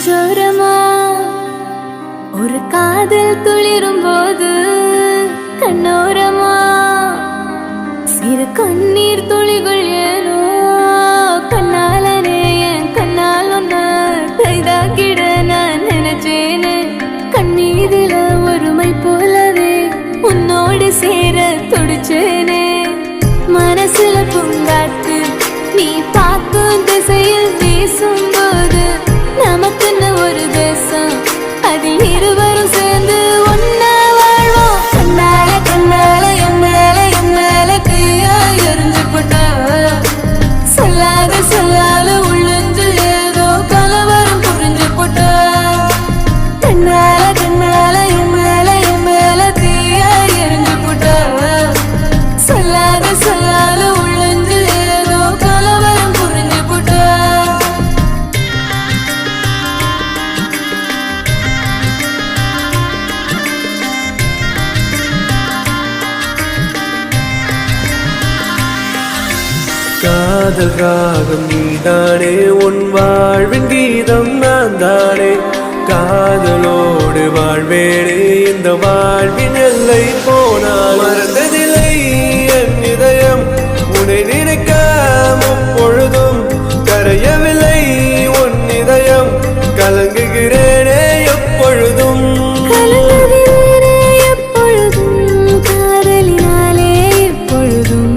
நெஞ்சோரமா ஒரு காதல் துளிரும் போது கண்ணோரமா சிறு கண்ணீர் துளிகள் ஏனோ கண்ணாலனே என் கண்ணால் ஒன்ன கைதாக்கிட நான் நினைச்சேனே கண்ணீதில ஒருமை போலவே உன்னோடு சேர துடிச்சேனே மனசுல பூங்காத்து நீ பார்க்கும் திசையில் வீசும்போது நமக்குன்னு ஒரு தேசம் அதில் இருவரும் சேர்ந்து ஒன்னா வாழ்வோம் கண்ணால கண்ணால என் மேல கையா எரிஞ்சு போட்டா சொல்லாத சொல்லாத உள்ளுஞ்சு ஏதோ கலவரம் புரிஞ்சு போட்டா கண்ணால கண்ணால என் மேல கையா எரிஞ்சு போட்டா சொல்லாத சொல்லாத உள்ளுஞ்சு ஏதோ கலவரம் புரிஞ்சு போட்டா காதல் ராகம் நீதானே உன் வாழ்வின் கீதம் நான் தானே காதலோடு வாழ்வேனே இந்த வாழ்வின் எல்லை போனால் மறந்ததில்லை என் இதயம் உன்னை நினைக்காம பொழுதும் கரையவில்லை உன் இதயம் கலங்குகிறேனே எப்பொழுதும் காதலினாலே எப்பொழுதும்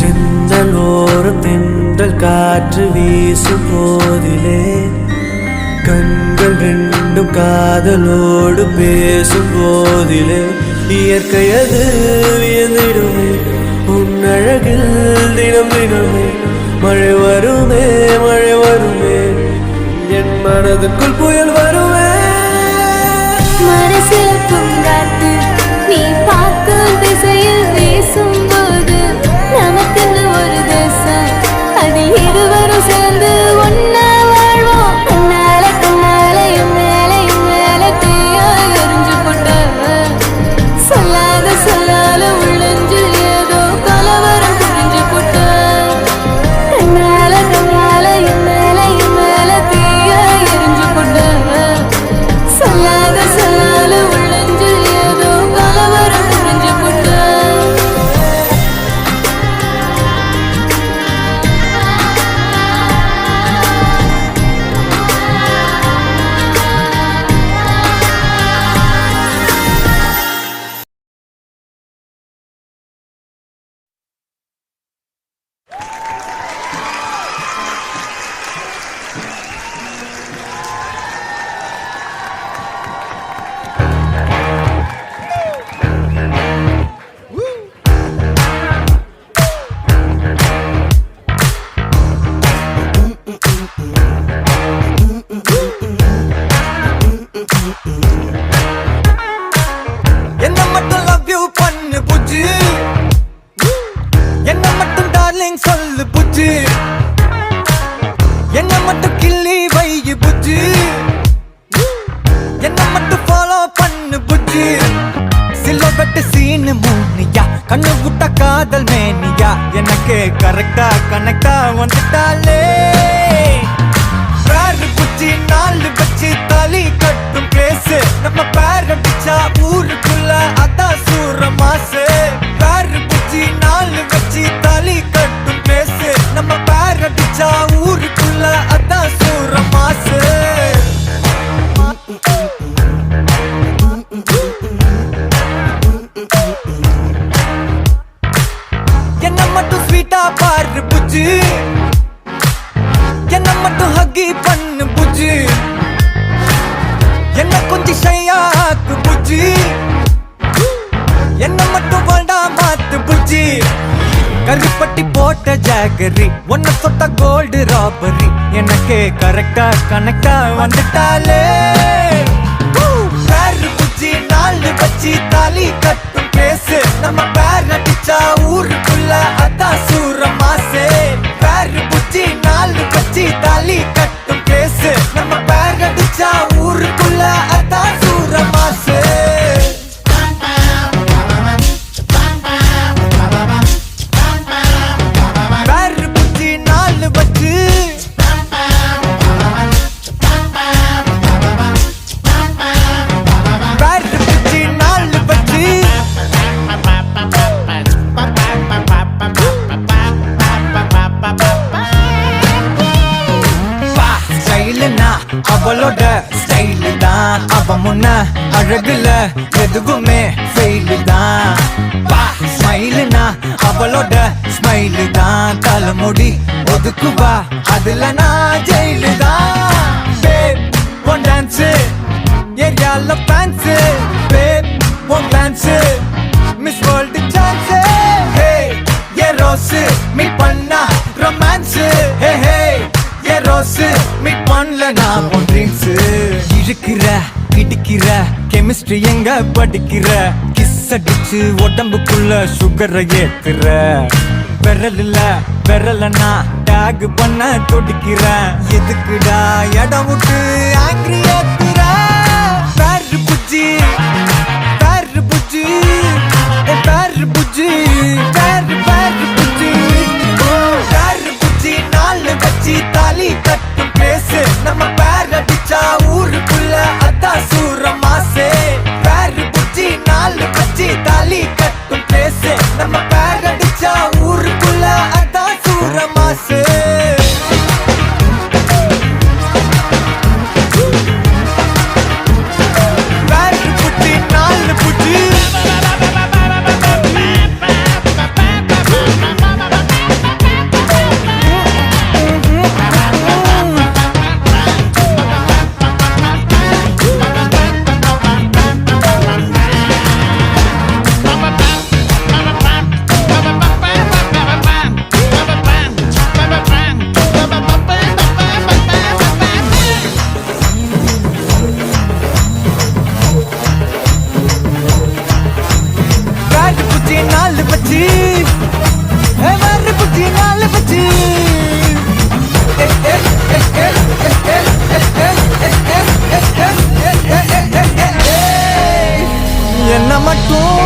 ஜன்னலோரம் தென்றல் காற்று வீசும் போதிலே கண்கள் ரெண்டும் காதலோடு பேசும் போதிலே இயற்கையது வியந்திடுமே உன் அழகில் தினம் தினமே மழை வருமே என் மனதுக்குள் புயல் வருமே மனசுல பூங்காத்து நீ பார்க்கும் திசையில் வீசும்போது நமக்குன்னு ஒரு தேசம் அதில் இருவரும் சேர்ந்து ஒன்னா வாழ்வோம் கண்ணால கண்ணால என் மேல தீயா எரிஞ்சு போட்ட சொல்லாத சொல்லாத உள்ளஞ்சு ஏதோ கலவரம் புரிஞ்சு போட்ட கண்ணால கண்ணால என் மேல தீயா எரிஞ்சு போட்ட சொல்லாத சொல்லாத உள்ளஞ்சு ஏதோ கலவரம் புரிஞ்சு போட்ட என்ன மட்டும் லவ் யூ பண்ணு புஜ்ஜி என்ன மட்டும் டார்லிங் சொல்லு புஜ்ஜி என்ன மட்டும் கிள்ளி வை புஜ்ஜி என்ன மட்டும் ஃபாலோ பண்ணு புஜ்ஜி சில்வெட்டு சீனு மூனியா கண்ணு விட்ட காதல் மேனியா எனக்கு கரெக்டா கனெக்டா வந்துட்டாலே பேரு புஜ்ஜி நாலு வச்சு தாலி கட்டும் பேசு நம்ம பேர் அடிச்சா ஊருக்குள்ள அதான் சூர மாசு பேரு புஜ்ஜி நாலு வச்சு தாலி கட்டும் பேசு நம்ம பேர் அடிச்சா ஊருக்குள்ள அதான் சூர மாசு என்ன மட்டும் ஸ்வீட்டா பாரு புஜ்ஜி என்ன மட்டும் ஹக்கி பண்ணு புஜ்ஜி என்ன கொஞ்சம் ஷையாக்கு புஜ்ஜி என்ன மட்டும் வேண்டா மாத்து புஜ்ஜி கருப்பட்டி போட்ட ஜாகரி ஒன்ன தொட்ட கோல்டு ராபரி எனக்கு கரெக்டா கனெக்டா வந்துட்டாலே பேரு புஜ்ஜி வச்சு தாலி கட்டும் பேசு நம்ம பேர் அடிச்சா ஊருக்குள்ள அதான் சூர மாசு பேரு புச்சி நாலு வச்சு தாலி கட்டும் பேசு நம்ம பேர் அடிச்சா ஊருக்குள்ள அதான் சூர மாசு பேரு புச்சி நாலு வச்சு பேரு புச்சி நாலு வச்சு ஸ்டைலுனா அவளோட ஸ்டைலு தான் அவ முன்ன அழகுல எதுவுமே ஃபெயிலு தான் ஸ்மைலுனா அவளோட ஸ்மைலு தான் தலைமுடி ஒதுக்குவா அதுல நான் ஜெயிலு தான் பேப் ஒன் டான்ஸு ஏரியால fans babe one dance Miss World chance hey a rose meet பண்ணா romance hey hey a rose meet பண்ணல நான் உன் ட்ரீம்ஸு இழுக்கிற இடிக்கிற கெமிஸ்ட்ரி எங்க படிக்கிற கிஸ் அடிச்சு உடம்புக்குள்ள சுகரை ஏத்துற விரலனா டேக் பண்ண துடிக்கிறேன் எதுக்குடா இடம் விட்டு ஆங்கிரி ஏத்துற பேரு புச்சி பேரு புச்சி பேரு புச்சி பேரு பேரு புச்சி பேரு புச்சி நாலு வச்சு தாலி கட்டும் பேசு நம்ம பேர் அடிச்சா ஊருக்குள்ள அதான் சூர மாசே பேரு புச்சி நாலு வச்சு தாலி கட்டும் பேசு நம்ம பேர் அடிச்சா ஊருக்குள்ள அதான் சூர மாசே பேரு புச்சி நாலு புச்சி பேரு புச்சி நாலு பச்சி பேரு புச்சி நாலு பச்சி என்ன மட்டும்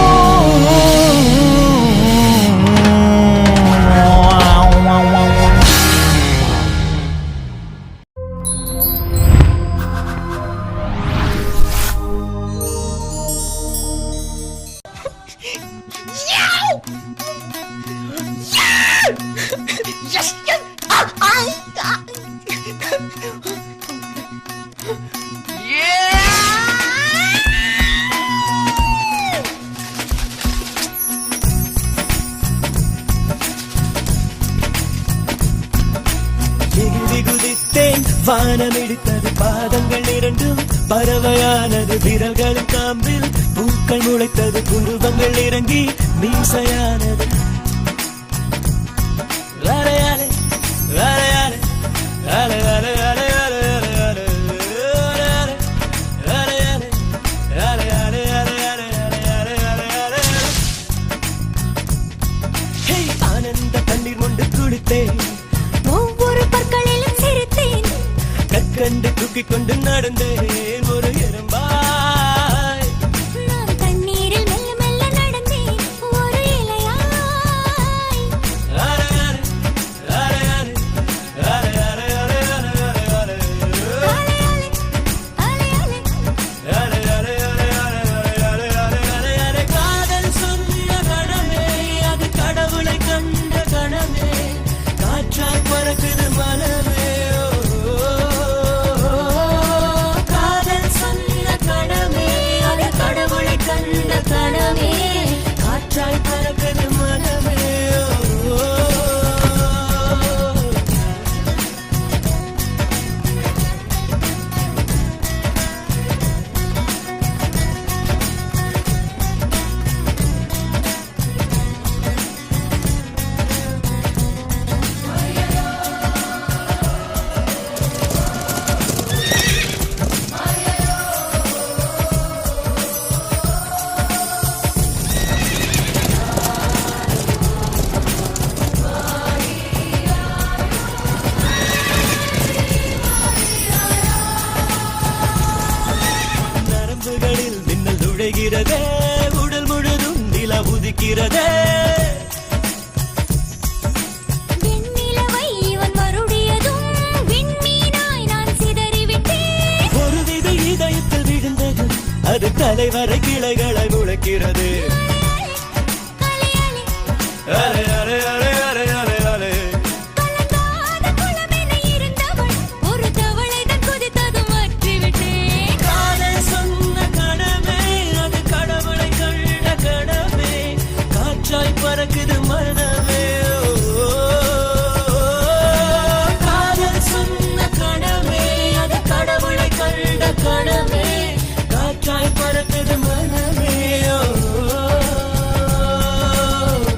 எகிரி குதித்தேன் வானம் இடித்தது பாதங்கள் இரண்டும் பறவையானது விரல்களின் காம்பில் பூக்கள் முளைத்தது புருவங்கள் இறங்கி மீசையானது அலையாலே அலையாலே அலையாலே அலையாலே அலையாலே அலையாலே அலையாலே அலையாலே அலையாலே அலையாலே ஹே ஆனந்த கண்ணீர் கொண்டு குளித்தேன் ஒவ்வொரு பற்களிலும் சிரித்தேன் கற்கண்டு தூக்கிக் கொண்டு நடந்தேன் ஒரு எறும்பாய் நான் தண்ணீரில் மெல்ல மெல்ல நடந்தேன் ஒரு இலையாய் அலையாலே அலையாலே அலையாலே அலையாலே அலையாலே அலையாலே அலையாலே காதல் சொல்லிய கணமே அது கடவுளை கண்ட கணமே காற்றாய் பறக்குது மனமே காதல் கொதிக்கிறதே உடல் முழுதும் நில உதிக்கிறதே வெண்ணிலவை இவன் வருடியதும் விண்மீனாய் நான் சிதறிவிட்டேன். ஒருவித இதயத்தில் விழுந்தது அது தலைவரை கிளைகளை முளைக்கிறது அலே, அலே, அலே அலே அலே அலே அலே அலே கலங்காத குளமென இருந்தவள் ஒரு தவளைதான் குதித்ததும் வற்றிவிட்டேன். காதல் சொன்ன கணமே அது கடவுளை கண்ட கணமே காற்றாய் பறக்குது மனமே ஓ, காதல் சொன்ன கணமே அது கடவுளை கண்ட கணமே காற்றாய் பறக்குது மனமே ஓ,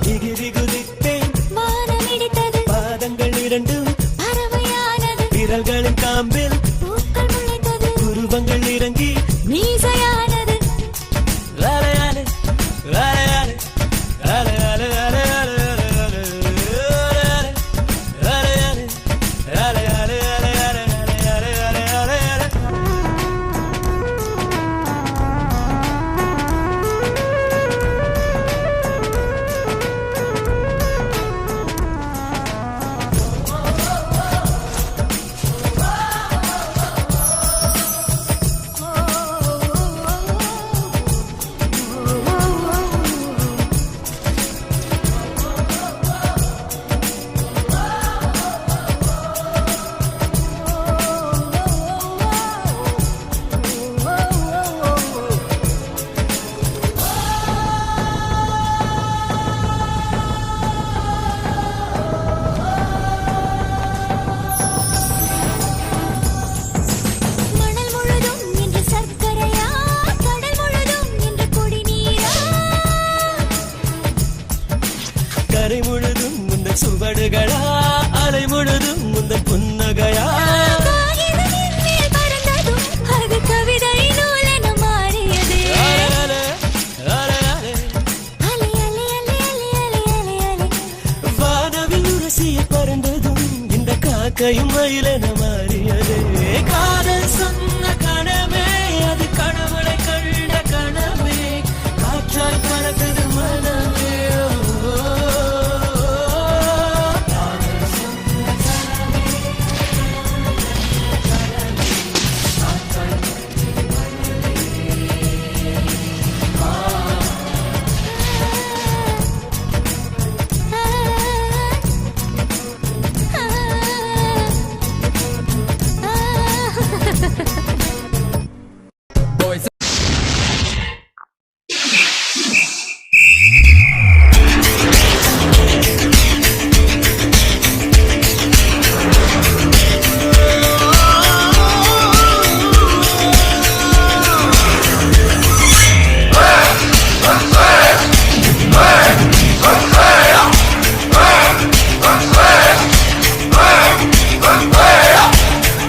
திகிரி குதித்தேன் வானம் இடித்தது, பாதங்கள் இரண்டும் பறவையானது, விரல்களின் காம்பில் பூக்கள் முளைத்தது, உருவங்கள் இறங்கி மீசையானது. அலையாலே அலையாலே அலையாலே அலையாலே அலையாலே அலையாலே அலையாலே அலையாலே அலையாலே அலையாலே மணல் முழுதும் இன்று சர்க்கரையா, கடல் முழுதும் இன்று குடிநீரா. கரை முழுதும் முந்தன் சுவடுகளா அலை முழுதும் முந்தன் புன்னகையா காகிதத்தின் மேல் பறந்ததும் அது கவிதை நூலென மாறியது. அலையாலே அலையாலே அலை, அலை, அலை, அலை, அலை, அலை, அலை. வானவில் உரசிய பறந்ததும் இந்த காக்கையும் மயிலென மாறியது காதல் சொன்ன கணமே அது கடவுளை கண்ட கணமே காற்றாய் பறக்குது மனமே ஓ, காதல் சொன்ன கணமே, காற்றாய் பறக்குது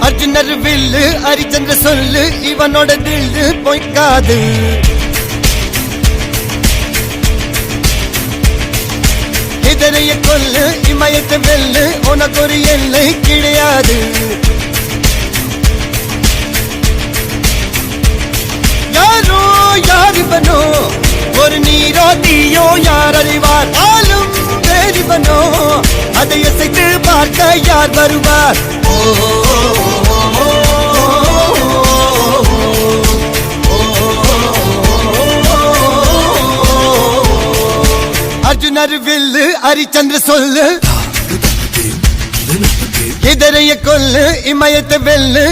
அர்ஜுனர் வில்லு ஹரிச்சந்திர சொல்லு இவனோட தில்லு பொய்க்காது இதனைய கொல்லு இமயத்தை வெல்லு உனக்கு ஒரு எல்லை கிடையாது யாரோ யார் இவனோ ஒரு நீரோ தீயோ யார் அறிவார் ஆளும் வேறிவனோ அதை அசைத்து பார்க்க யார் வருவார் அர்ஜுனர் வில்லு ஹரிச்சந்திர சொல்லு இதரைய கொல்லு இமயத்தை வெல்லு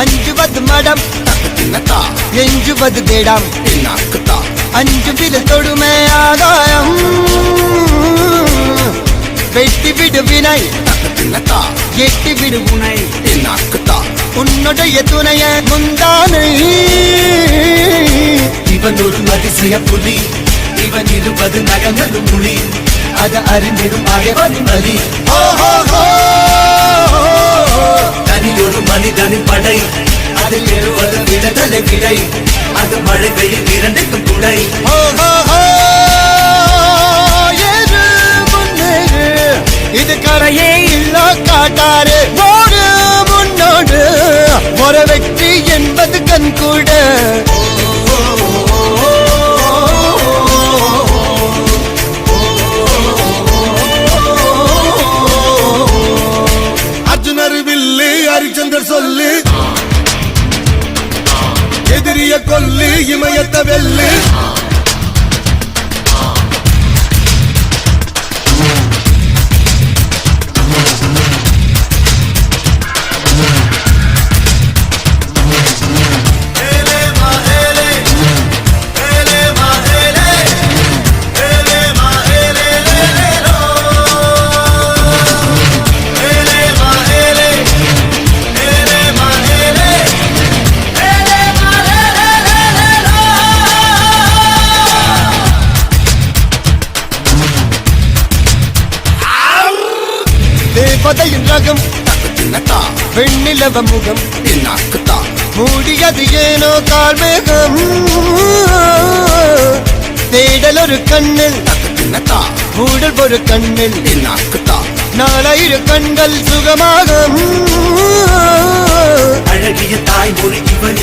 அஞ்சுவது மடம் எஞ்சுவது தேடம் அஞ்சு விரல் தொடுமே ஆதாயம் வெட்டி விடு வினை எட்டி விடு உனை உன்னுடைய துணைய முந்தானை இவன் ஒரு அதிசய புலி இவன் இருபது நகங்களும் புலி அத அறிந்திடும் ஆயவனின் மதி தனியொரு மனிதனின் படை அதில் எழுவது விடுதலை விடை அது மழை வெயில் இரண்டுக்கும் துணை இது கரையே இல்ல காட்டாரு ஓடு முன்னோடு ஒரு வெற்றி என்பது கண் கூட அர்ஜுனர் வில்லு ஹரிச்சந்தர் சொல்லு எதிரிய கொல்லு இமயத்த வெல்லு தேவதையின் ரகம் வெண்ணிலவ முகம் மூடியது ஏனோ கால்மேகம் தேடல் ஒரு கண்ணில் மூடல் ஒரு கண்ணில் நாலாயிரம் கண்கள் சுகமாக அழகிய தாய்மொழி இவள்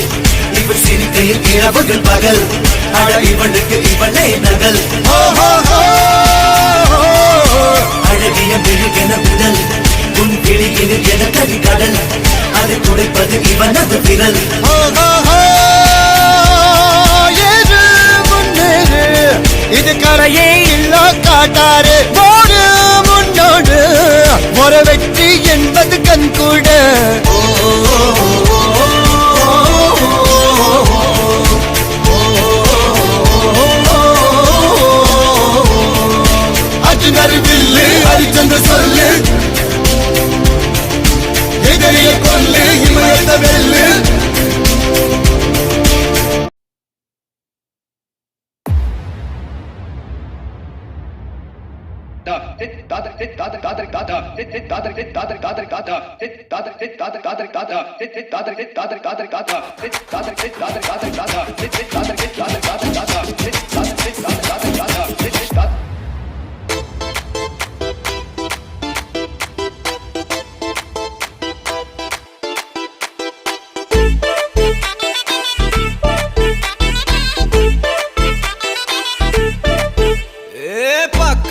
இவள் சிரிக்கையில் இரவுகள் பகல் அழ இவளுக்கு இவளே நகல் அழகிய மெழுகென உடல் உன் கிளியில் என கவி கடல் அதை துடைப்பது இவனது விரல் இது கரையே இல்ல காட்டாரு ஓடு முன்னோடு ஒரு வெற்றி என்பது கண் கூட அர்ஜுனர் வில்லு ஹரிச்சந்தர் சொல்லு எதிரிய கொல்லு இமயத்த வெல்லு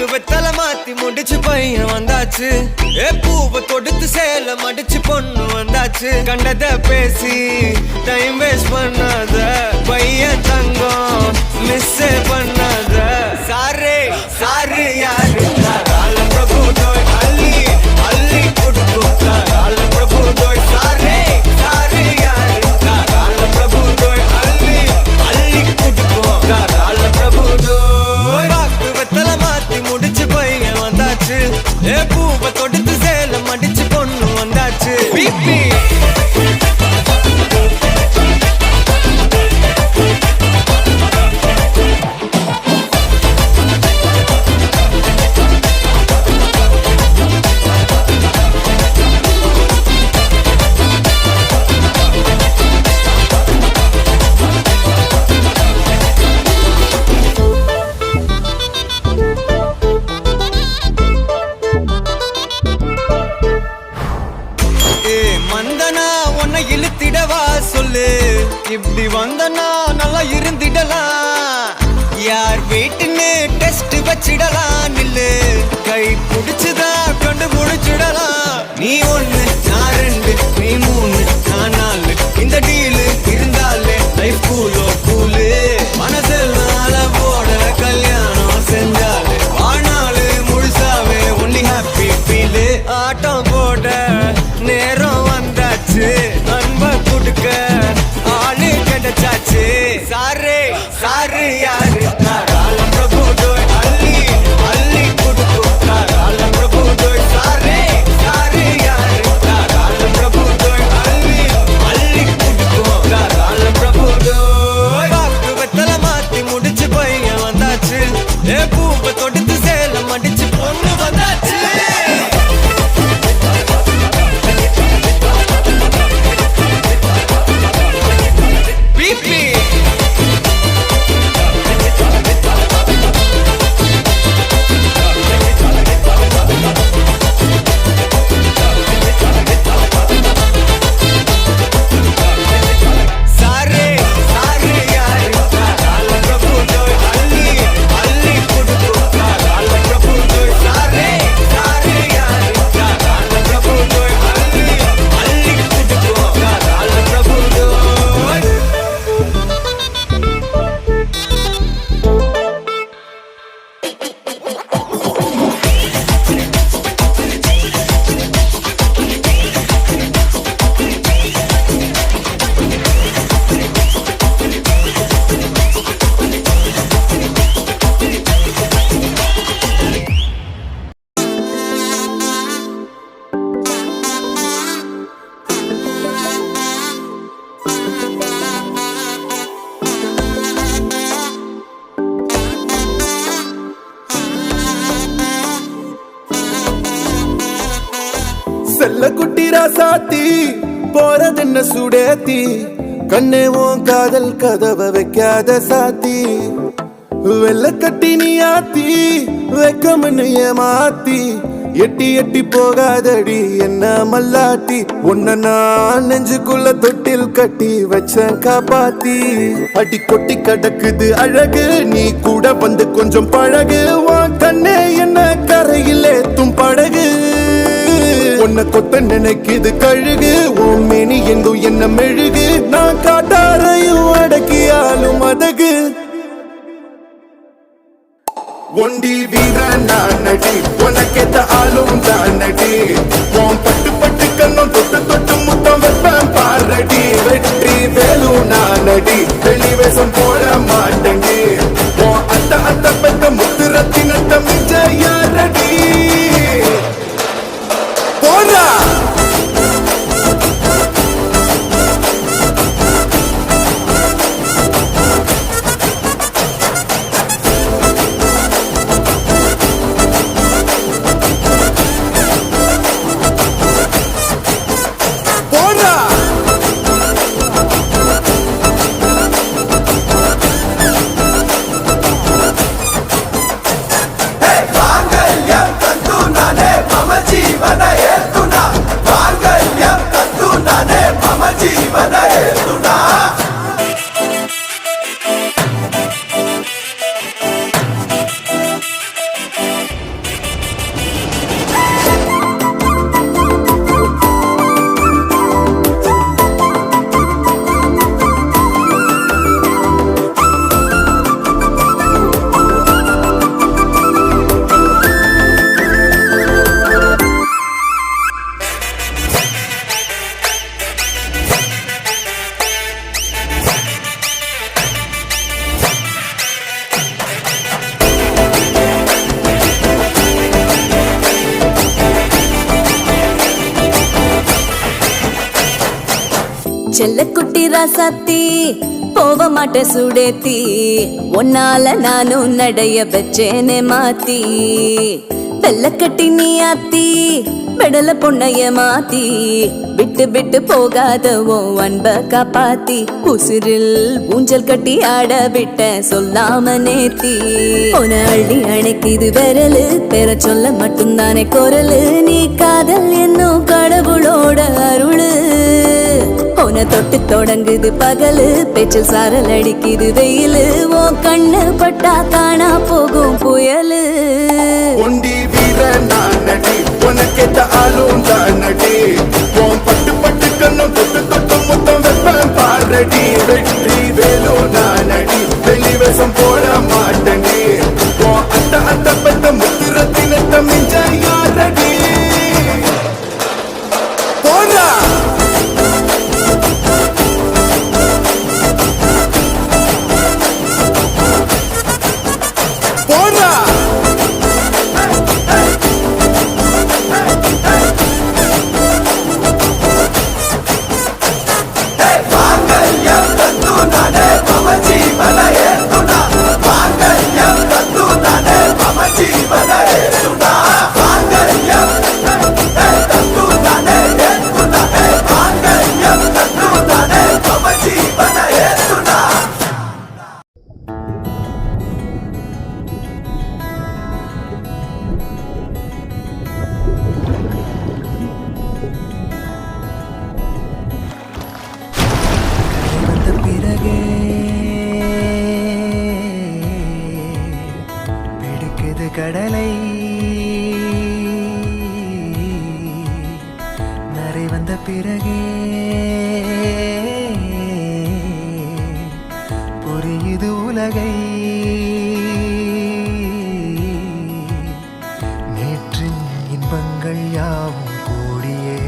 வெத்தலை மாத்தி முடிச்சு பையன் வந்தாச்சு பூவை தொடுத்து சேல மடிச்சு பொண்ணு வந்தாச்சு கண்டத பேசி டைம் வேஸ்ட் பண்ணாத பையன் தங்கம் மிஸ் பண்ணாத சாரே சாரு யாரு கால பிரபு தோய் அள்ளி அள்ளி கொடுத்து கால பிரபு தோய் சாரே சாரு யாரு கால பிரபு தோய் அள்ளி அள்ளி கொடுத்து கால பிரபு தோய் பாக்கு வெத்தலை மாத்தி முடிச்சு பையன் வந்தாச்சு பூவை தொடுத்து சேல மடிச்சு பொண்ணு வந்தாச்சு பிபி இழுத்திடவா சொல்லு இப்படி வந்தனா நல்லா இருந்திடலாம் யார் வீட்டுன்னு டெஸ்ட் வச்சிடலாம் நில்லு கை பிடிச்சுதா கண்டு முடிச்சிடலாம் நீ ஒண்ணு நான் ரெண்டு நீ மூணு நான் நாலு இந்த டீலு இருந்தாலே லைஃப் கூலோ கூலு மனசெல்லாம் போட கல்யாணம் செஞ்சாலே ஆனாலு முழுசாவே ஒன்லி ஹாப்பி ஃபீலு ஆட்டம் போட நேரம் வந்தாச்சு அன்ப கொடுக்க ஆளு கிடைச்சாச்சு சாரே சாரு யாரு கால பிரபு தோய் அள்ளி அள்ளி கொடுத்து கால பிரபு தோய் சாரே சாரு யாரு கால பிரபு ராசாத்தி போறதென்ன சுடேத்தி கண்ணே உன் காதல் கதவை வைக்காத சாத்தி வெள்ள கட்டி நீ ஆத்தி வெக்கமன்னு ஏமாத்தி எட்டி எட்டி போகாதடி என்ன மல்லாட்டி உன்ன நான் நெஞ்சுக்குள்ள தொட்டில் கட்டி வச்சேன் காப்பாத்தி அடி கொட்டி கடக்குது அழகு நீ கூட வந்து கொஞ்சம் பழகு உன் கண்ணே என்ன கரையில் ஏத்தும் படகு உன்னை கொத்த நினைக்குது கழுகு உன் மேனி எங்கும் என்ன மெழுகு நான் காட்டாரையும் அடக்கியாலும் அதகு ஒண்டி வீர நான் நடி உனக்கேத்த ஆளும் தான் நடி உன் பட்டு பட்டு கண்ணும் தொட்டு தொட்டு முத்தம் வைப்பேன் பாரடி வெற்றி வேலு நான் நடி வெளிவேசம் போட மாட்டேன் உன் அத்த அத்த பெத்த முத்து ரத்தினத்த மிஞ்ச யாரடி போடா செல்ல குட்டி ராசாத்தி போக மாட்ட சுடேத்தி உன்னால நானும் நடைய வச்சேனே மாத்தி வெள்ள கட்டி நீ ஆத்தி பெடல பொண்ணைய மாத்தி விட்டு விட்டு போகாத உன் அன்ப காப்பாத்தி உசிரில் ஊஞ்சல் கட்டி ஆட விட்ட சொல்லாம நேத்தி உன அள்ளி அணைக்குது விரலு பெற சொல்ல மட்டும்தானே குரலு நீ காதல் என்னும் கடவுளோட அருளு உன தொட்டு தொடங்குது பகலு பேச்சில் சாரல் அடிக்குது வெயிலு ஓ கண்ணு பட்டா காணா போகும் புயலு ஒண்டி வீர நான் நடி உனக்கேத்த ஆளும் தான் நடி உன் பட்டு பட்டு கண்ணும் தொட்டு தொட்டு முத்தம் வைப்பேன் பாரடி வெற்றி வேலு நான் நடி வெளிவேசம் போட மாட்டேன் உன் அத்த அத்த பெத்த முத்து ரத்தினத்த மிஞ்ச யாரடி போடா கடலை நரை வந்த பிறகே புரியுது உலகை நேற்றின் இன்பங்கள் யாவும் கூடியே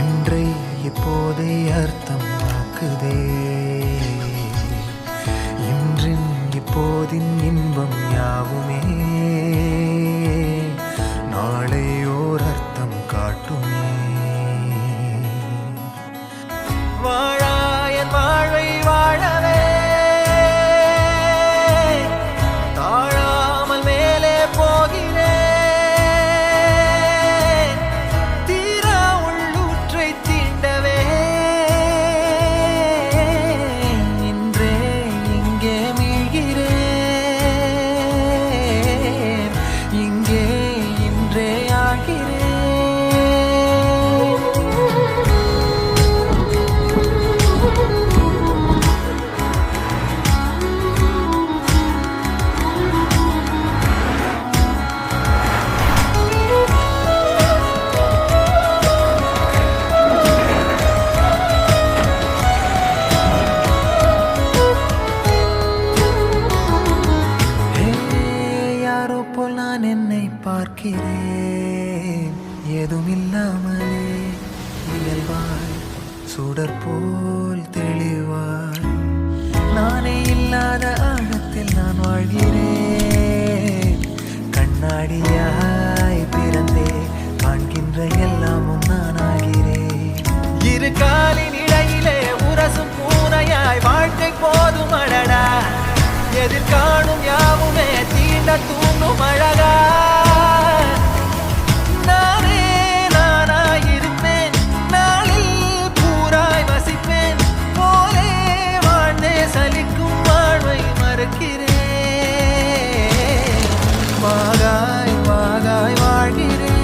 இன்றை இப்போதை அர்த்தமாக்குதே இன்றின் இப்போதின் இன்பம் யாவுமே நாளை ஓர் அர்த்தம் காட்டுமே வாழாயன் வாழ்வை வாழவே தாழாமல் மேலே போகிறேன் இல்லாமலே இயல்பாய் சுடர் போல் தெளிவாய் நானே இல்லாத ஆழத்தில் நான் வாழ்கிறேன் கண்ணாடியாய் பிறந்தே காண்கின்ற எல்லாமும் நான் ஆகிறேன் இரு காலின் இடையிலே உரசும் பூனையாய் வாழ்க்கை போதும் அழடா எதிர்காணும் யாவுமே தீண்ட தூண்டும் அழகா நானே நானாயிருப்பேன் நாளில் பூராய் வசிப்பேன் போலே வாழ்ந்தே சலிக்கும் வாழ்வை மறுக்கிறேன் வாகாய் வாகாய் வாழ்கிறேன்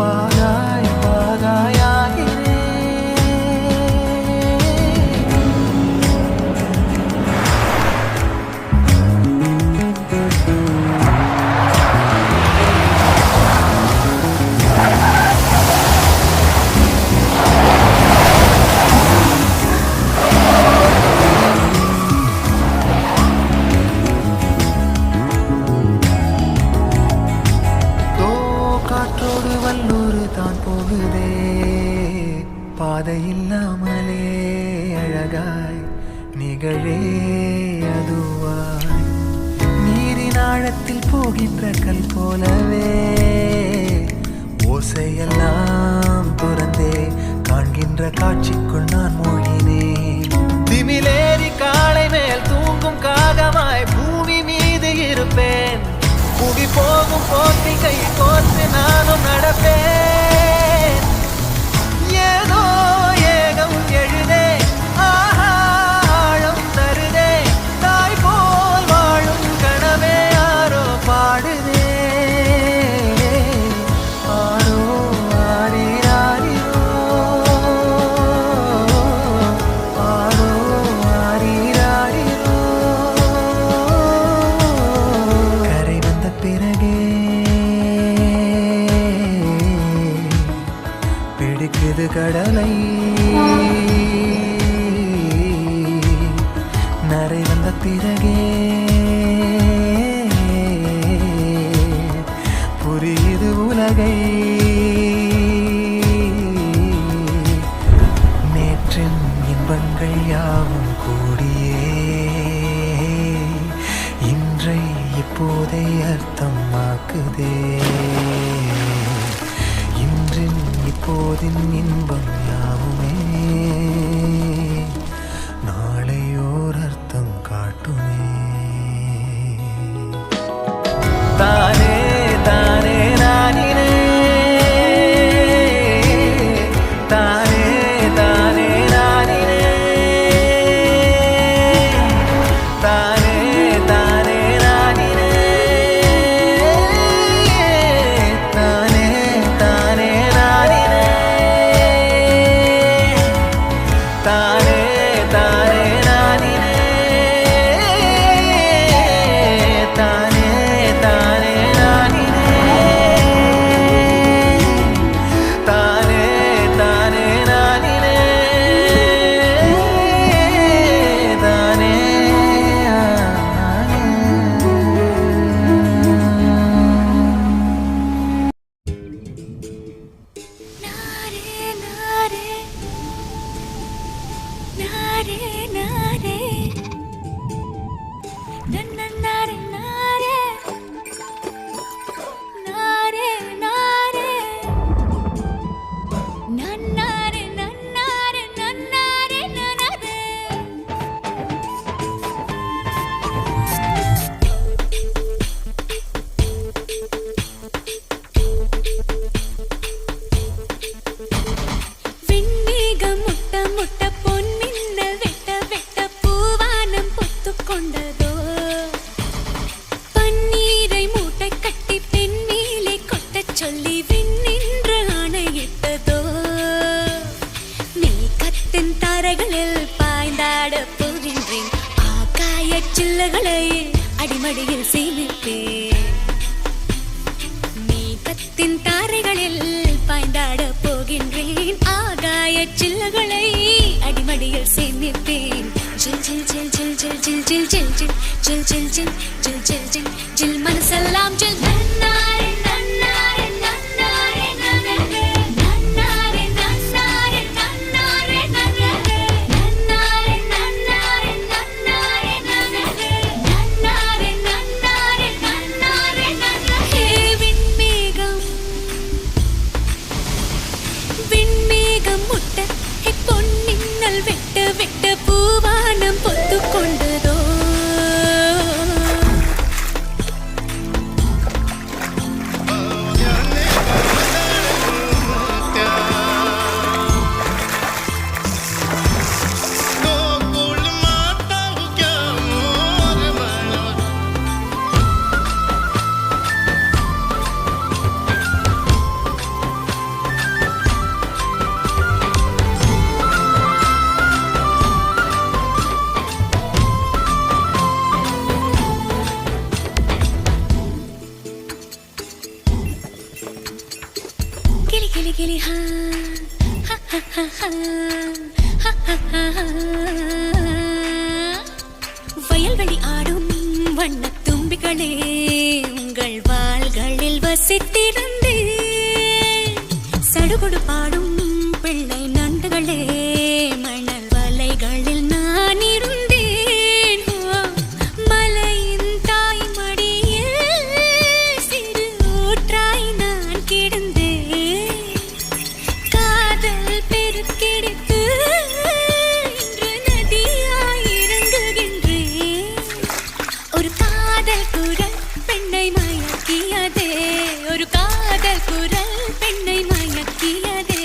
வாகாய் வாகாய் ஆகிறேன் காற்றோடு வல்லூர் தான் போகுதே பாதை இல்லாமலே அழகாய் நிகழே அதுவாய் நீரின் ஆழத்தில் போகின்ற கல் போலவே ஓசையெல்லாம் துறந்தே காண்கின்ற காட்சிக்குள் நான் மூழ்கினேன் திமிலேறி காலை மேல் தூங்கும் காகமாய் பூமி மீது இருப்பேன் புவி போகும் போக்கில் கை கோர்த்து நானும் நடப்பேன் ஏதோ ஏகம் எழுதே ஆஹா ஆழம் தருதே தாய் போல் வாழும் கனவே யாரோ பாடுதே ஆரோ ஆரீராரிரோ ஆரோ ஆரீராரிரோ கரை வந்த பிறகே பிடிக்குது கடலை நரை வந்த பிறகே புரியுது உலகை நேற்றின் இன்பங்கள் யாவும் கூடியே இன்றை இப்போதை அர்த்தமாக்குதே இன்றின் இப்போதின் இன்பம் யாவுமே நாளையோர் அர்த்தம் காட்டுமே தானே தானே நானினே தானே தானே நானினே தானே தானே நானினே தானே தானே நானினே தானே தானே நானினே தானே தானே நானினே தானே தானே நானினே தானே நாரே நாரே நன்னன்னாரே நாரே நாரே நாரே நன்னாரே நன்னாரே நன்னாரே நன்னாரே விண்ணீகம் முட்ட முட்ட பொன்மின்னல் வெட்ட வெட்ட பூவானம் பொத்துக்கொண்டதோ பன்னீரை மூட்டை கட்டி பெண்மீலை கொட்டச் சொல்லி விண்ணின்று ஆணையிட்டதோ மேகத்தின் தாரைகளில் பாய்ந்தாட போகின்றேன் ஆகாய சில்லுகளை அடிமடியில் சேமிப்பேன் மேகத்தின் தாரைகளில் பாய்ந்தாட போகின்றேன் ஆகாய சில்லுகளை அடிமடியில் சேமிப்பேன் ஜில் ஜில் ஜில் ஜில் ஜில் ஜில் ஜில் ஜில் ஜில் ஜில் ஜில் ஜில் ஜில் ஜில் ஜில் ஜில் மனசெல்லாம் ஜில் நன்னாரே நன்னாரே நன்னாரே கிளி கிளி ஹா ஹா ஹா ஹா ஹா ஹா ஹா ஹா. வயல்வெளி ஆடும் வண்ணத் தும்பிகளே உங்கள் வாள்களில் வசித்திருந்தே சடுகுடு பாடும் பிள்ளை நண்டுகளே மணல் வலைகளில் நான் இருந்தேன். மலையின் தாய் மடியில் சிறு ஊற்றாய் நான் கிடந்தேன். காதல் பெருக்கெடுத்து இன்று நதியாய் இறங்குகின்றேன். ஒரு காதல் குரல் பெண்ணை மயக்கியதே, ஒரு காதல் குரல் பெண்ணை மயக்கியதே.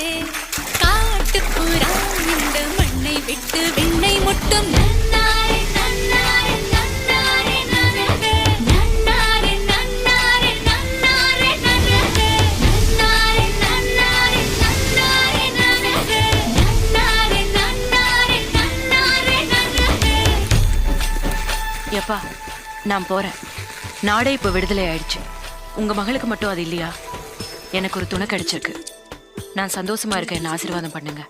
காட்டுப்புறா இந்த மண்ணை விட்டு விண்ணை முட்டும் நன்னாரே நன்னாரே நன்னாரே நன்னாரே நன்னாரே நன்னாரே நன்னாரே நன்னாரே நன்னாரே நன்னாரே நன்னாரே நன்னாரே நன்னாரே நன்னாரே நன்னாரே நன்னாரே. எப்பா நான் போறேன். நாடே இப்போ விடுதலை ஆயிடுச்சு. உங்க மகளுக்கு மட்டும் அது இல்லையா? எனக்கு ஒரு துணை கிடைச்சிருக்கு. நான் சந்தோஷமா இருக்க என்ன ஆசீர்வாதம் பண்ணுங்க.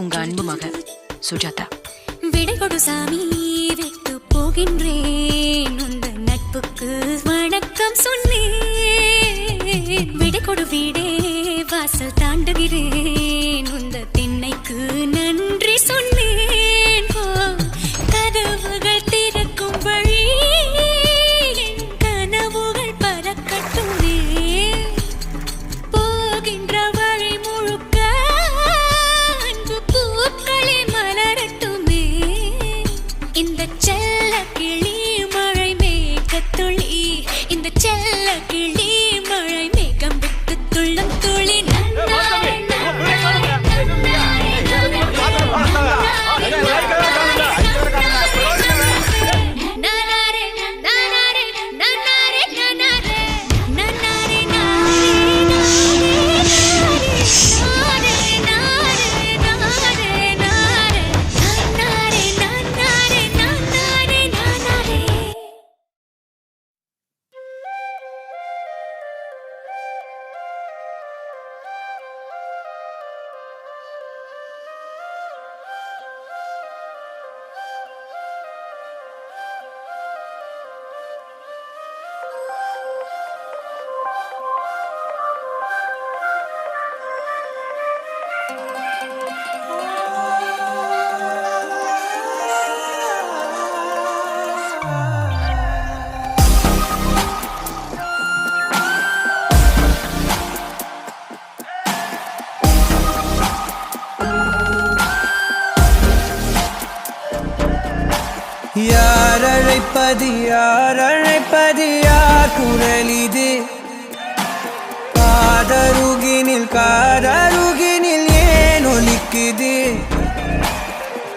உங்க அன்பு மக சுஜாதா. விடை கொடு சாமி விட்டு போகின்றேன். உந்த நட்புக்கு வணக்கம் சொன்னேன். விடை கொடு வீடே வாசல் தாண்டுகிறேன். உந்த திண்ணைக்கு நன்றி சொன்னேன். கதவுகள் திறக்கும் வழி என் கனவுகள் பறக்கட்டுமே. போகின்ற வழி முழுக்க அன்பு பூக்களே மலரட்டுமே. இந்த செல்ல கிளி மழை மேகத்துளி, இந்த செல்ல கிளி மழை மேகம் விட்டு துள்ளும் துளி. நன்னாரே நன்னாரே நன்னாரே யார் அழைப்பது யார் அழைப்பது யார் குரல் இது? காதருகினில் ஏன் ஒலிக்குது?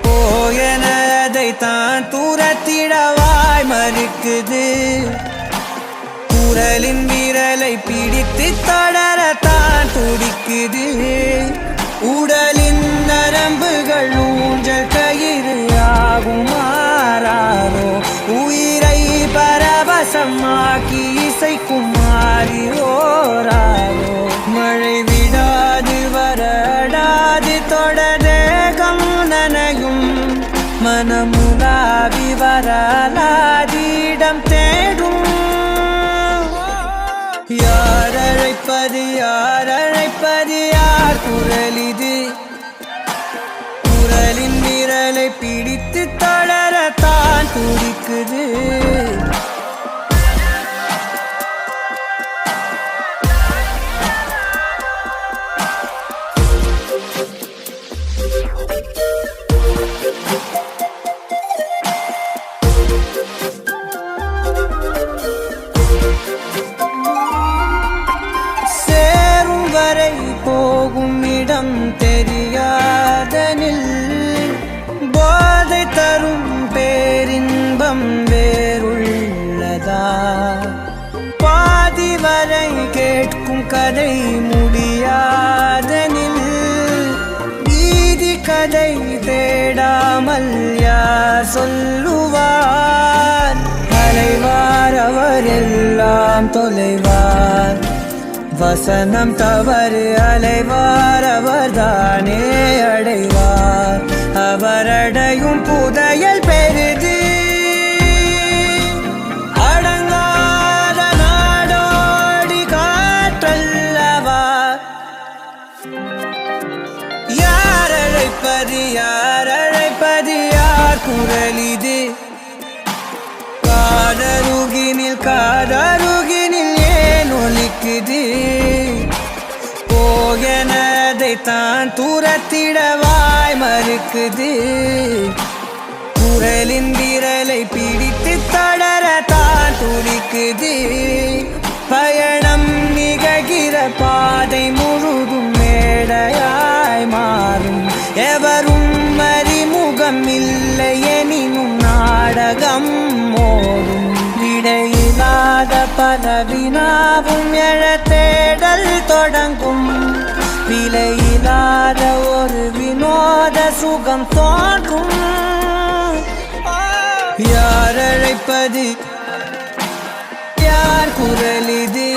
போயனதை தான் தூரத்திடவாய் மறுக்குது. குரலின் விரலை பிடித்து தொடரத்தான் துடிக்குது. உடலின் நரம்புகள் ஊஞ்சல் கயிறு ஆகுமாறாரோ, உயிரை பரவசமாக்கி இசைக்கும் மாறியோராரோ. மழை விடாது வரடாது தொடரேகம் நனையும் மனமுலாவி வரலாதிடம் தேடும். யார் அழைப்பது யார் அழைப்பது யார் குரல் இது? குரலின் விரலை பிடித்து தளரத்தான் துடிக்குது. சேரும் வரை போகும் இடம் தெரியாதனில் போதை தரும் பேரின்பம் வேறுள்ளதா? பாதி வரை கேட்கும் கதை முடியாதனில் வீதி கதை தேடாமல் யார் சொல்லுவார்? அலைவார் அவர் எல்லாம் தொலைவார். வசனம் தவறு அலைவார் அவர்தானே அடைவார் அவரடையும் புதையல் பெரிது அடங்காத நாடோடி காற்றல்லவா யார் அழைப்பது யார் குரலிது காதருகினில் ஏன் ஒலிக்குது போகனதை தான் தூரத்திடவாய் மறுக்குது குரலின் விரலை பிடித்து தொடர தான் துடிக்குது பயணம் நிகழ்கிற பாதை முழுதும் மேடையாய் மாறும் எவரும் அறிமுகம் இல்லை எனினும் நாடகம் மோதும் விடையில்லாத பலவினாவும் எழ தேடல் தொடங்கும் விலையில்லாத ஒரு வினோத சுகம் தோன்றும் யார் அழைப்பது யார் குரலிது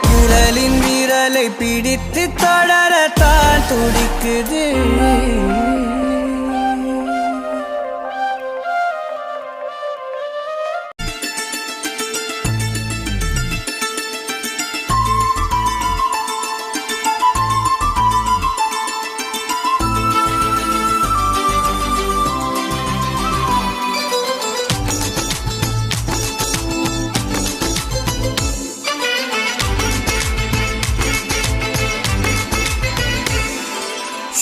குரலின் விரலை பிடித்து தொடரத்தான் துடிக்குது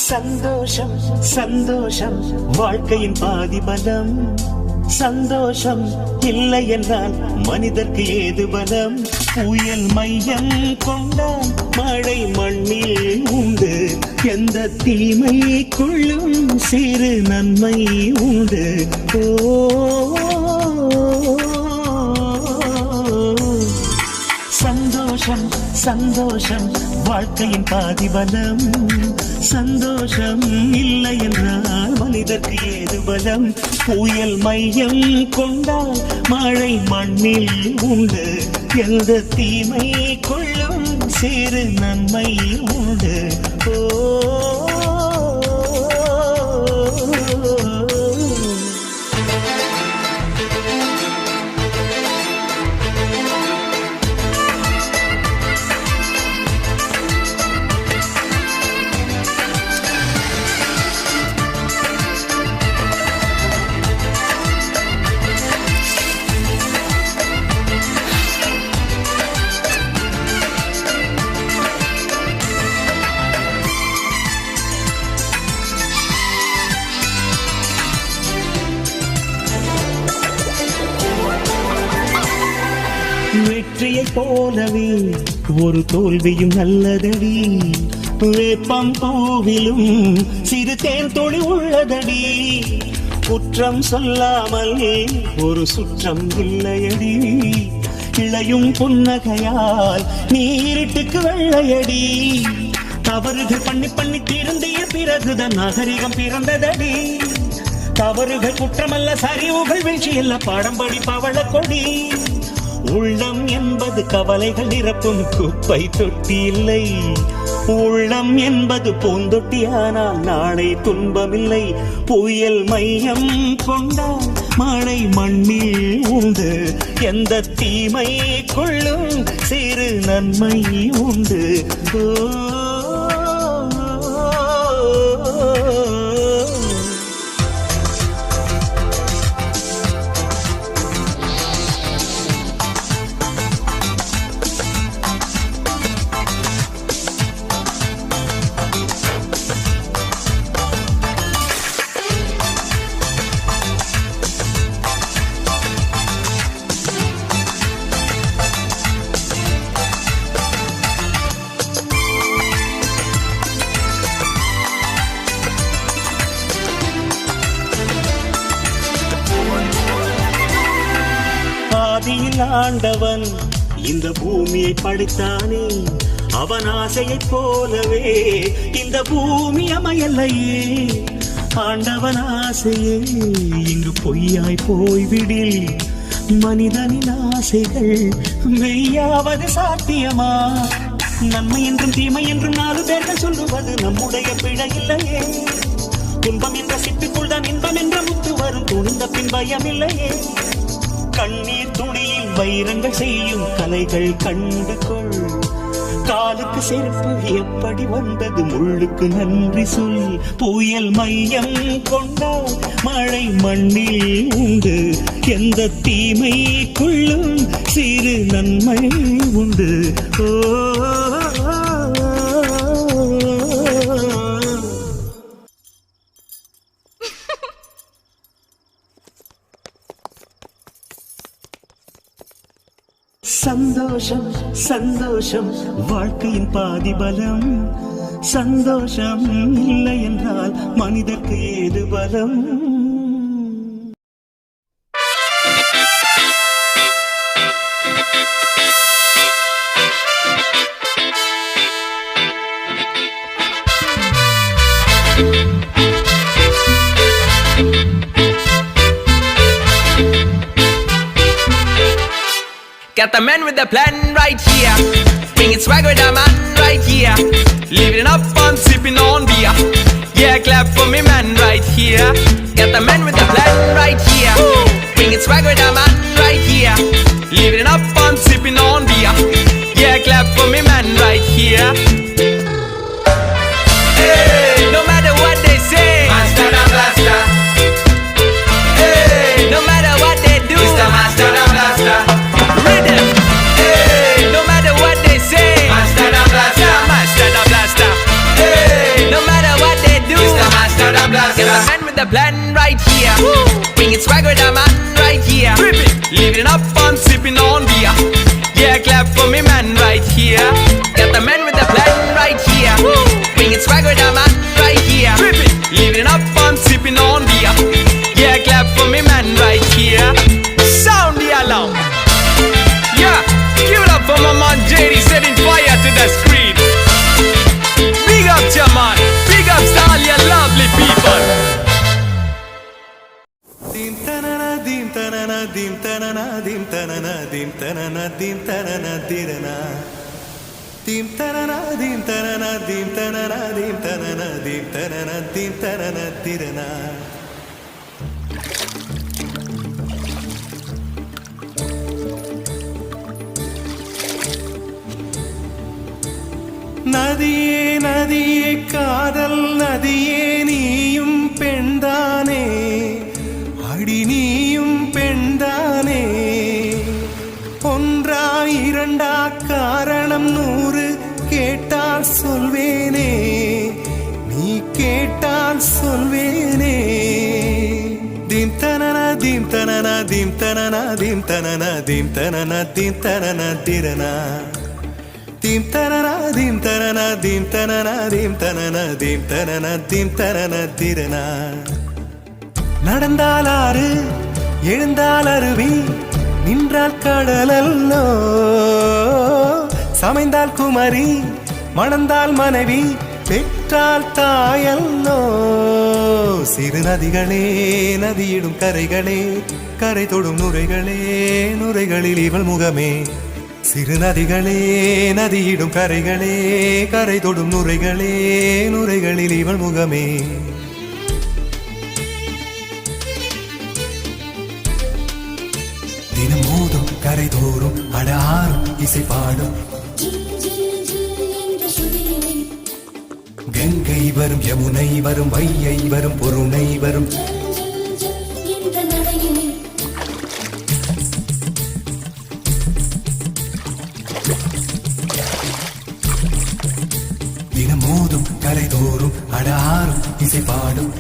சந்தோஷம் சந்தோஷம் வாழ்க்கையின் பாதி பலம் சந்தோஷம் இல்லை என்றால் மனிதர்க்கு ஏது பலம் புயல் மையம் கொண்டால் மழை மண்ணில் உண்டு எந்த தீமை கொள்ளும் சிறு நன்மை உண்டு சந்தோஷம் சந்தோஷம் வாழ்க்கையின் பாதி பலம் சந்தோஷம் இல்லை என்றால் மனிதர்க்கு ஏது பலம் புயல் மையம் கொண்டால் மழை மண்ணில் உண்டு எந்த தீமை கொள்ளும் சிறு நன்மை உண்டு வெற்றியை போலவே ஒரு தோல்வியும் நல்லதடி வேப்பம் பூவிலும் சிறு தேன் தொழி உள்ளதடி குற்றம் சொல்லாமல் ஒரு சுற்றம் இல்லையடி இளையும் புன்னகையால் நீரிட்டுக்கு வெள்ளையடி தவறுகள் பண்ணி திருந்திய பிறகுதான் நாகரிகம் பிறந்ததடி தவறுகள் குற்றமல்ல சரிவுகள் வீழ்ச்சி இல்ல பாடம் படி பவள கொடி உள்ளம் என்பது கவலைகள் நிரப்பும் குப்பை தொட்டி இல்லை உள்ளம் என்பது பூந்தொட்டியானால் நாளை துன்பமில்லை புயல் மையம் கொண்டால் மழை மண்ணில் உண்டு எந்த தீமை கொள்ளும் சிறு நன்மை உண்டு ஆண்டவன் இந்த பூமியை படைத்தானே அவன் ஆசையைப் போலவே இந்த பூமி அமையலையே ஆண்டவன் ஆசையே இங்கு பொய்யாய் போய்விடில் மனிதனின் ஆசைகள் மெய்யாவது சாத்தியமா? நன்மை என்றும் தீமை என்றும் 4 பேர்கள் சொல்லுவது நம்முடைய பிழை இல்லையே. துன்பம் என்ற சிட்டுக்குள் தான் இன்பம் என்ற முத்து வரும், துணிந்த பின் பயம் இல்லையே. கண்ணீர் துணியில் வைரங்கள் செய்யும் கலைகள் கண்டு கொள். காலுக்கு செருப்பு எப்படி வந்தது, முள்ளுக்கு நன்றி சொல். புயல் மையம் கொண்டால் மழை மண்ணில் உண்டு, எந்த தீமைக்குள்ளும் சிறு நன்மை உண்டு. ஓ சந்தோஷம் சந்தோஷம் வாழ்க்கையின் பாதி பலம். சந்தோஷம் இல்லை என்றால் மனிதர்க்கு ஏது பலம்? Got the man with the plan right here, bringing swag with the man right here, living up on sipping on beer. Yeah, clap for me man right here. Got the man with the plan right here, bringing swag with the man right here, living up on sipping on beer. Yeah, clap for me man right here. Hey, no matter what they say, Master the Blaster, hey, no matter what they do, Mr. Master the Blaster, rhythm. Hey, no matter what they say, Master the Blaster, yeah, Master the Blaster. Hey, no matter what they do, Mr. Master the get Blaster. the man with the plan right here, bringing swag with the man right here, living up on sipping on beer. Yeah, clap for me man right here. Got the man with the plan right here, bringing swag with the man right here, living up on sipping on beer. Yeah, clap for me man right here. Sound the alarm. Yeah, give it up for my man JD setting fire to the screen. Big up Jaman, big up to all your lovely people. Dim tanana dim tanana dim tanana dim tanana dim tanana dim tanana dirana. Dim tanana dim tanana dim tanana dim tanana dim tanana dim tanana dirana. நதியே நதியே காதல் நதியே நீயும் பெண்தானே, அடி நீயும் பெண்தானே. ஒன்றா இரண்டா காரணம் 100 கேட்டால் சொல்வேனே, நீ கேட்டால் சொல்வேனே. தீம் தனன தீம் தனன தீம் தனன தீம் தனன தீம் தனன தீம் தனன திரனா. தீம் தனன தீம் தனன தீம் தனன தீம் தனன தீம் தனன தீம் தனன திரனா. நடந்தால் ஆறு எழுந்தால் அருவி, நின்றால் கடலல்லோ. சமைந்தால் குமரி மணந்தால் மனைவி, பெற்றால் தாயல்லோ. சிறு நதிகளே நதியிடும் கரைகளே, கரை தொடும் நுரைகளே நுரைகளில் இவள் முகமே. சிறு நதிகளே நதியிடும் கரைகளே, கரை தொடும் நுரைகளே நுரைகளில் இவள் முகமே. தினம் மோதும் கரை தோறும் அடாரும் இசை பாடும். கங்கை வரும் யமுனை வரும் வையை வரும் பொருணை வரும். தினம் மோதும் கரை தோறும் அடாரும் இசை பாடும்.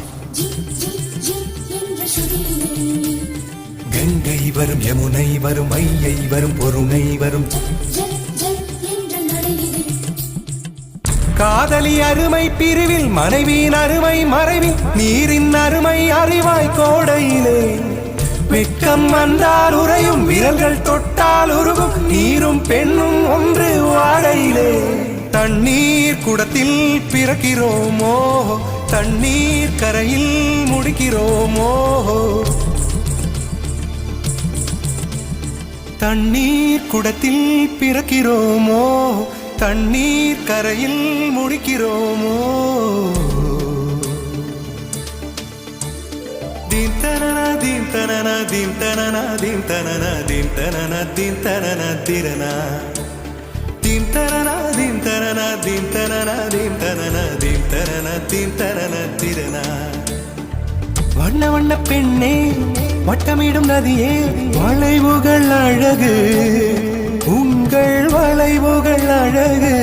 கங்கை வரும் யமுனை வரும் வையை வரும் பொருணை வரும். காதலி அருமை பிரிவில், மனைவியின் அருமை மறைவில், நீரின் அருமை அறிவாய் கோடையிலே. வெட்கம் வந்தால் உறையும், விரல்கள் தொட்டால் உருகும், நீரும் பெண்ணும் ஒன்று வாடையிலே. தண்ணீர் குடத்தில் பிறக்கிறோமோ, தண்ணீர் கரையில் முடிக்கிறோமோ. தண்ணீர் குடத்தில் பிறக்கிறோமோ தண்ணீர் கரையில் முடிக்கிறோமோ தீம் தனன தீம் தனன தீம் தனன தீம் தனன தீம் தனன தீம் தனன திரனா தீம் தனன தீம் தனன தீம் தனன தீம் தனன தீம் தனன தீம் தனன திரனா வண்ண வண்ண பெண்ணே வட்டமிடும் நதியே வளைவுகள் அழகு உங்கள் வளைவுகள் அழகு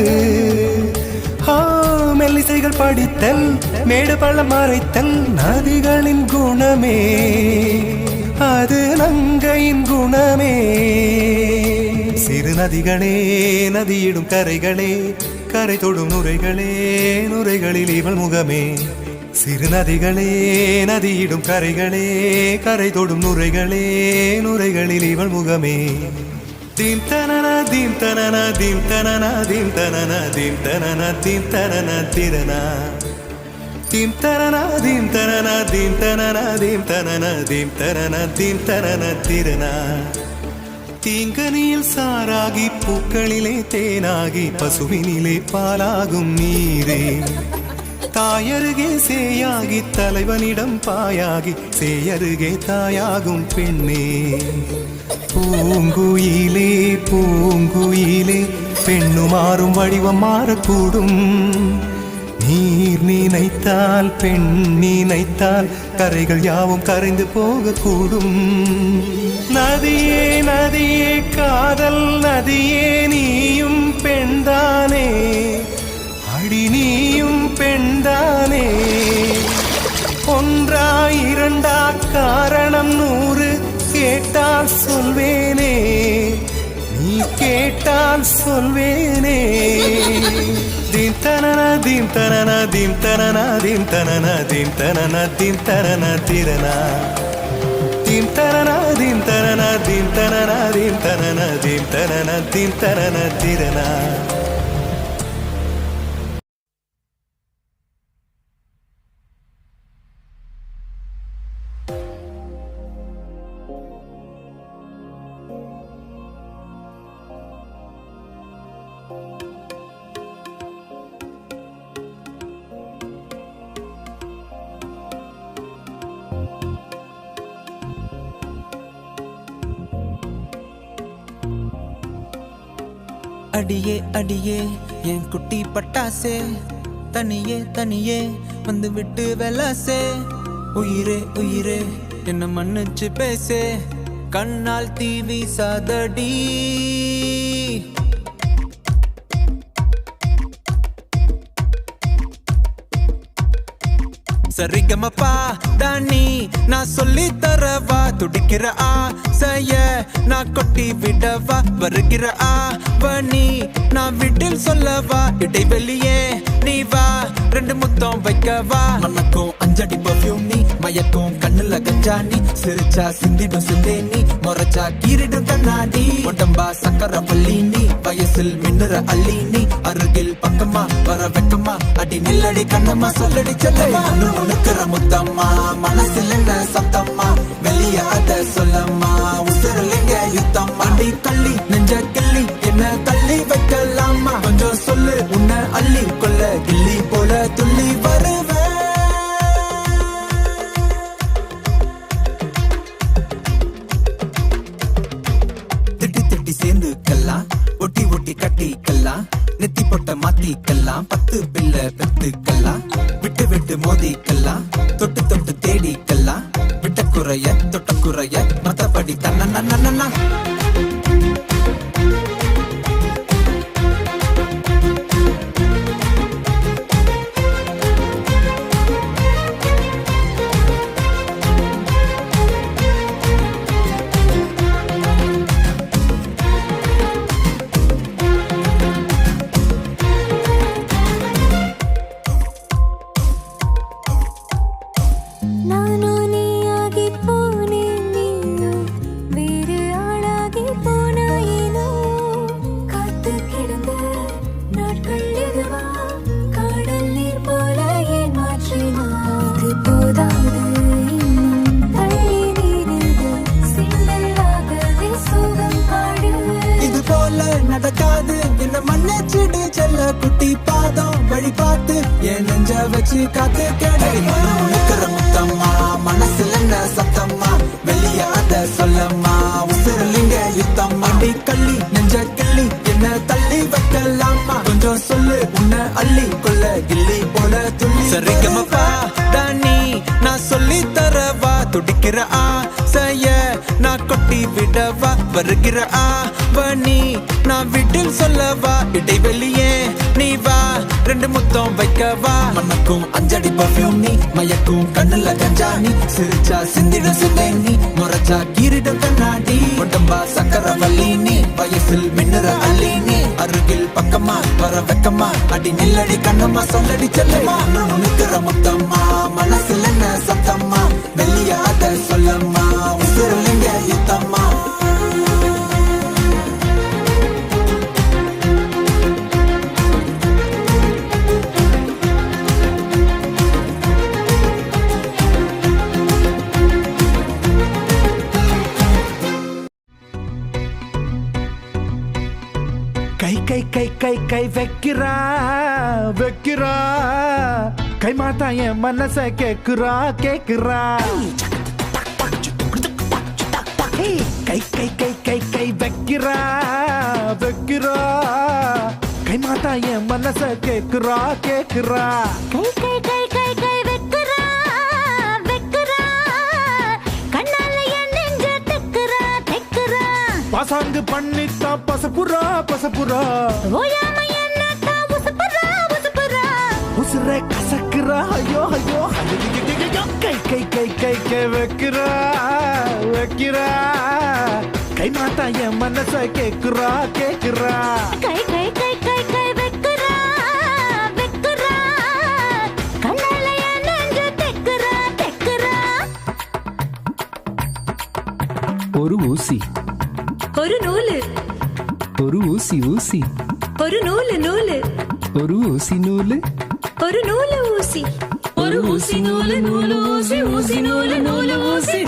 மெல்லிசைகள் படித்தல் மேடு பள்ளம் மறைத்தல் நதிகளின் குணமே அது நங்கையின் குணமே சிறு நதிகளே நதியிடும் கரைகளே கரை தொடும் நுரைகளே நுரைகளில் இவள் முகமே சிறு நதிகளே நதியிடும் கரைகளே கரை தொடும் நுரைகளே நுரைகளில் இவள் முகமே தீம் தனன தீம் தனன தீம் தனன தீம் தனன தீம் தனன தீம் தனன திரனா தீம் தனன தீம் தனன தீம் தனன தீம் தனன தீம் தனன தீம் தனன திரனா தீங்கனியில் சாராகி பூக்களிலே தேனாகி பசுவினிலே பாலாகும் நீரே தாயருகே சேயாகி தலைவனிடம் பாயாகி சேயருகே தாயாகும் பெண்ணே பூங்குயிலே பூங்குயிலே பெண்ணு மாறும் வடிவம் மாறக்கூடும் நீர் நினைத்தால் பெண் நினைத்தால் கரைகள் யாவும் கரைந்து போகக்கூடும் நதியே நதியே காதல் நதியே நீயும் பெண்தானே அடி நீயும் பெண்தானே ஒன்றா இரண்டா காரணம் 100 கேட்டால் சொல்வேனே நீ கேட்டால் சொல்வேனே தீம் தனன தீம் தனன தீம் தனன தீம் தனன தீம் தனன தீம் தனன திரனா தீம் தனன தீம் தனன தீம் தனன தீம் தனன தீம் தனன தீம் தனன திரனா அடியே அடியே என் குட்டி பட்டாசே தனியே தனியே வந்து விட்டு வெலாசே உயிரே உயிரே என்ன மன்னிச்சு பேசே கண்ணால் தீவி சாதடி சரிகமப்பா தானி நான் சொல்லி தரவா துடிக்கிற ஆசைய நான் கொட்டி விடவா வருகிற ஆவணி நான் வீட்டில் சொல்லவா இடைவெளியே நீ வா 2 முத்தம் வைக்கவா மனக்கும் 5 அடி பர்ஃபியூம் நீ மயக்கும் கண்ணுல கஞ்சா நீ சிரிச்சா சிந்திடும் சிந்தே நீ முறைச்சா கீரிடும் கண்ணாடி உடம்பா சக்கர பள்ளி நீ வயசில் மின்னுற அள்ளி நீ அருகில் பக்கமா வர வெக்கமா அடி நில்லடி கண்ணம்மா சொல்லடி செல்லமா உனக்குற முத்தம்மா மனசில் என்ன சத்தம்மா வெளிய அத சொல்லம்மா உசுரலிங்க யுத்தம் அடி கள்ளி நெஞ்ச கிள்ளி என்ன தள்ளி வைக்கலாமா கொஞ்சம் சொல்லு உன்னை அள்ளி கொள்ள கிள்ளி போல துள்ளி வருவேன் திட்டி திட்டி சேர்ந்துக்கலாம் ஒட்டி ஒட்டி கட்டிக்கலாம் நெத்தி பொட்ட மாத்திக்கலாம் 10 பிள்ளை பெத்துக்கலாம் விட்டு விட்டு மோதிக்கலாம் தொட்டு தொட்டு தேடிக்கலாம் விட்ட குறைய தொட்ட குறைய மத்தபடி தன்னா பாட வச்சு காத்து கேடடி உனக்குற முத்தம்மா மனசுல என்ன சத்தம்மா வெளிய அத சொல்லம்மா உசுரலிங்க யுத்தம் அடி கள்ளி நெஞ்ச கிள்ளி என்ன தள்ளி வைக்கலாமா கொஞ்சம் சொல்லு உன்னை அள்ளி கொள்ள கிள்ளி போல துள்ளி சரிகமப்பா தானி நான் சொல்லி தரவா துடிக்கிற ஆசைய நான் கொட்டி விடவா வருகிற ஆவணி நான் விட்டில் சொல்லவா இடைவெளியே நீ வா ரெண்டு முத்தம் வைக்கவா மனக்கும் அஞ்சடி பர்ஃபியூம் நீ மயக்கும் கண்ணுல கஞ்சா நீ சிரிச்சா சிந்திட சிந்தை நீ முறைச்சா கீரிட கண்ணாடி உடம்பா சக்கரவல்லி நீ வயசில் மின்னுற அள்ளி நீ அருகில் பக்கமா வர வெக்கமா அடி நில்லடி கண்ணம்மா சொல்லடி செல்லம்மா நிக்கிற முத்தம்மா மனசுல என்ன சத்தம்மா வெளிய அத சொல்லம்மா உசுரலிங்க யுத்தம்மா கை கை கை கை கை வைக்கிறா வைக்கிறா கை மாத்தா என் மனச கேக்குறா கேக்குறா கை கை கை கை கை வைக்கிறா வைக்கிறா கை மாத்தா என் மனச கேக்குறா கேக்குறா கை கை கை கை கை வெக்குறா வெக்குறா கண்ணால என் நெஞ்ச தெக்குறா தெக்குறா பாசாங்கு பண்ணித்தா பசப்புறா பசப்புறா ஓயாம என்னத்தா உசுப்புறா உசுப்புறா உசுரை கசக்குறா ஐயோ ஐயோ கை கை கை கை கை வைக்கிறா வைக்கிறா கை மாத்தா என் மனச கேக்குறா கேக்குறா கை கை கை கை கை வெக்குறா வெக்குறா கண்ணால என் நெஞ்ச தெக்குறா தெக்குறா ஒரு ஊசி ஒரு நூலு ஒரு ஊசி ஊசி ஒரு நூலு நூலு ஒரு ஊசி நூலு ஒரு நூலு ஊசி ஒரு ஊசி நூலு நூலு ஊசி ஊசி நூலு நூலு ஊசி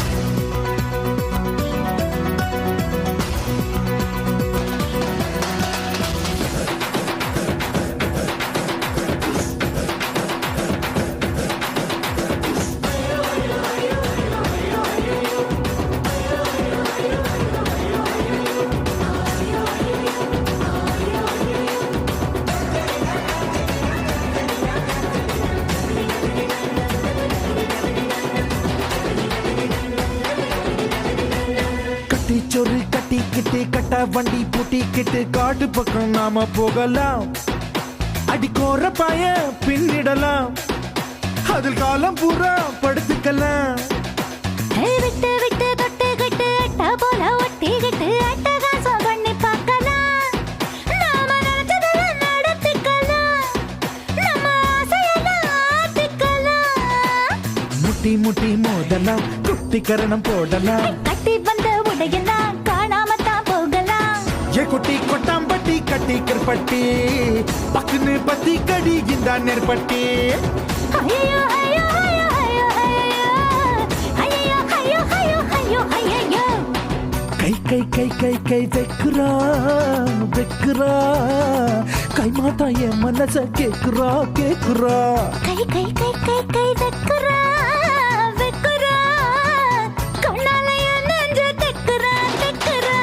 சொரு கட்டிக்கிட்டு கட்ட வண்டி பூட்டிக்கிட்டு காட்டு பக்கம் நாம போகலாம் அடிக்கோர பாய பின்னிடலாம் அதில் காலம் பூரா படுத்துக்கலாம் விட்டு விட்டு தொட்டு கிட்டு அட்ட போல ஒட்டிக்கிட்டு அட்டகாசம் பண்ணி பார்க்கலாம் நாம நினைச்சதெல்லாம் நடத்திக்கலாம் நம்ம ஆசையெல்லாம் ஆத்திக்கலாம் முட்டி முட்டி மோதலாம் குட்டிக்கரணம் போடலாம் கட்டி வந்த உடையெல்லாம் காணாம தான் போகலாம் ஏ குட்டி கொட்டாம்பட்டி கட்டி கற்பட்டி பக்குன்னு பத்தி கடி இந்த நெற்பட்டி ஐயோ ஐயோ ஐயோ ஐயோ ஐயோ ஐயோ ஐயோ ஐயோ ஐயோ ஐயோ கை கை கை கை கை வைக்கிறா வைக்கிறா கை மாத்தா என் மனச கேக்குறா கேக்குறா கை கை கை கை கை வெக்குறா வெக்குறா கண்ணால என் நெஞ்ச தெக்குறா தெக்குறா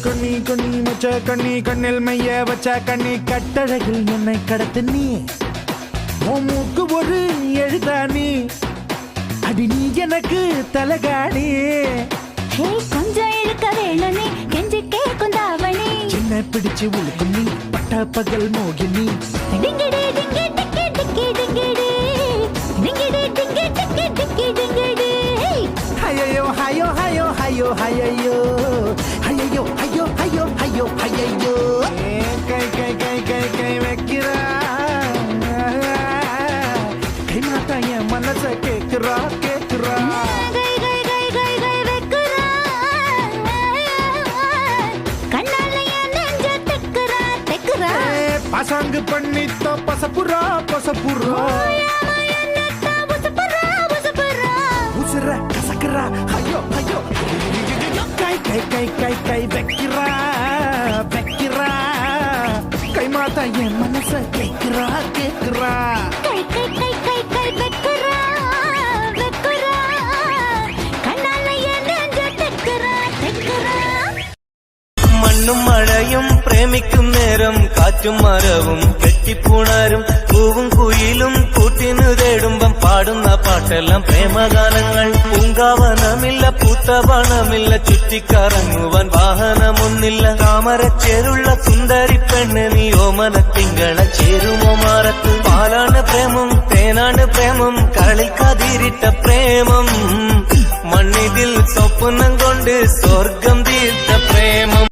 கண்ணி கண்ணி மச்ச கண்ணி கண்ணில் மைய வச்ச கண்ணி கட்டழகில் என்னை கடத்து நீ உன் மூக்கு ஒரு எழுதானி அடி நீ எனக்கு தலகாணி கொஞ்சம் இழுக்க வேணும் நீ கெஞ்சி கேக்கும் தாவணி சின்ன பிடிச்சு உழுக்கும் நீ பட்ட பகல் மோகினி டிங்கிடி டிங்கி டிக்கி டிக்கி டிங்கிடி கேக்குறா கேக்குறா கை கை கை கை கை வெக்குறா கண்ணால என் நெஞ்ச தெக்குறா தெக்குறா பசங்கு பண்ணித்தோ பசப்புறா பசப்புறா என்னத்தா உசுப்புறா உசுப்புறா உசுர கசக்குறா ஐயோ ஐயோ கை கை கை கை கை வெக்கிறா வெக்கிறா கை மாத்தா என் மனச கேக்குறா கேக்குறா கை கை கை கை கை வெக்குறா வெக்குறா கண்ணால என் நெஞ்ச தெக்குறா தெக்குறா മണ്ണും മഴയും പ്രേമിക്കും നേരം കാറ്റും മരവും കെട്ടിപ്പൂണാരും പൂവും കുയിലും കൂട്ടിനു തേടുമ്പം പാടുന്ന പാട്ടെല്ലാം പ്രേമഗാനങ്ങൾ പൂങ്കാവനമില്ല പൂത്തവണമില്ല ചുറ്റിക്കറങ്ങുവാൻ വാഹനമൊന്നില്ല താമരച്ചേരുള്ള സുന്ദരി പെണ്ണ് നീ ഓമനത്തിങ്കള ചേരുമോ മാറത്ത് പാലാണ് പ്രേമം തേനാണ് പ്രേമം കളിക്കാതിരിട്ട പ്രേമം മണ്ണിതിൽ സ്വപ്നം കൊണ്ട് സ്വർഗം തീർത്ത പ്രേമം